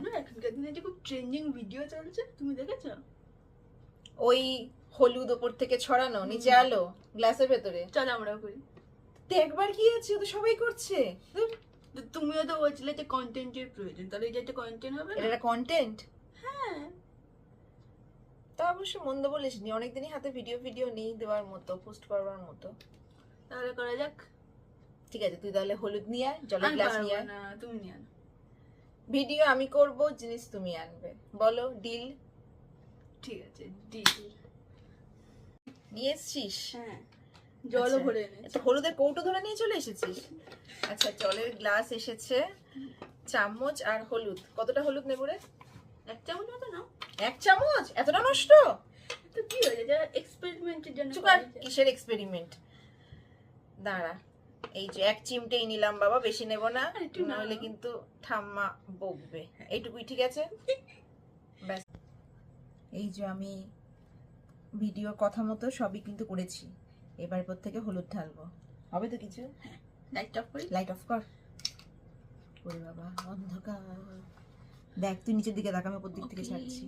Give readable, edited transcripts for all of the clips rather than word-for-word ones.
জানো এখনকার দিনে যে খুব ট্রেন্ডিং ভিডিও চলছে, তুমি দেখেছো? ওই হলুদ ওপর থেকে ছড়ানো, নিচে আলো, গ্লাসের ভেতরে। চলো আমরাও করি। দেখবার কি আছে, ও তো সবাই করছে। ধুর, তো তুমিও তো বলছিলে যে কন্টেন্টের প্রয়োজন, তাহলে এটা একটা কন্টেন্ট হবে এটা না? একটা কন্টেন্ট। হ্যাঁ, তা অবশ্য মন্দ বলিসনি, অনেকদিনই হাতে ভিডিও নেই দেওয়ার মতো, পোস্ট করবার মতো। তাহলে করা যাক। ঠিক আছে, তুই তাহলে হলুদ নিয়ে আয়, জলের আমি গ্লাস পারবো নিয়ে আয়। না, তুমি নিয়ে আনো। ভিডিও আমি করব, জিনিস তুমি আনবে। বলো, ডিল? ঠিক আছে, ডিল। নিয়ে এসছিস? হ্যাঁ, জলও আচ্ছা, ভরে এনেছি। তো হলুদের কৌটো ধরে নিয়ে চলে এসেছিস? আচ্ছা, জলের গ্লাস এসেছে, চামচ আর হলুদ। কতটা হলুদ নেবো রে? 1 চামচ মতো নাও। 1 চামচ? এতটা নষ্ট? তো কি হয়েছে, যারা এক্সপেরিমেন্টের জন্য চুপ করা কর, যায়। কিসের এক্সপেরিমেন্ট? দাঁড়া, এই যে 1 চিমটেই নিলাম বাবা, বেশি নেব না, একটু নাও। নাহলে কিন্তু ঠাম্মা বকবে। এইটুকুই ঠিক আছে? ব্যাস। এই যে আমি ভিডিওর কথা মতো সবই কিন্তু করেছি, এবার পর থেকে হলুদ ঢালবো। হবে তো কিছু? লাইট অফ করি। লাইট অফ কর। ওরে বাবা, অন্ধকার। দেখ, তুই নিচের দিকে দেখ, আমি উপর দিক থেকে Okay. ছাড়ছি।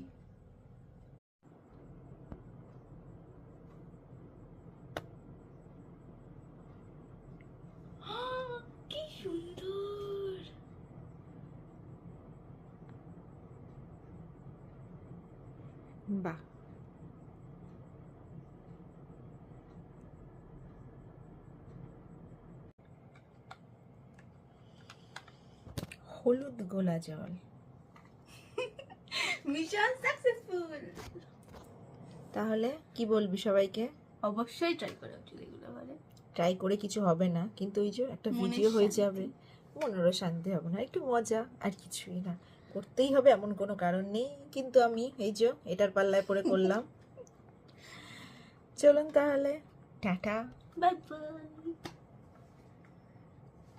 কি সুন্দর। বাহ, হলুদ গোলা জল। Mission successful. তাহলে কি বলবি সবাইকে? অবশ্যই ট্রাই করা উচিত এগুলো বলে। ট্রাই করে কিছু হবে না, কিন্তু ওই যে একটা মনের ভিডিও হয়ে শান্তি। যাবে, মনেরও শান্তি হবে না, একটু মজা আর কিছুই না। করতেই হবে এমন কোনো কারণ নেই, কিন্তু আমি এই যে এটার পাল্লায় পড়ে করলাম। চলুন তাহলে, টাটা। Bye bye.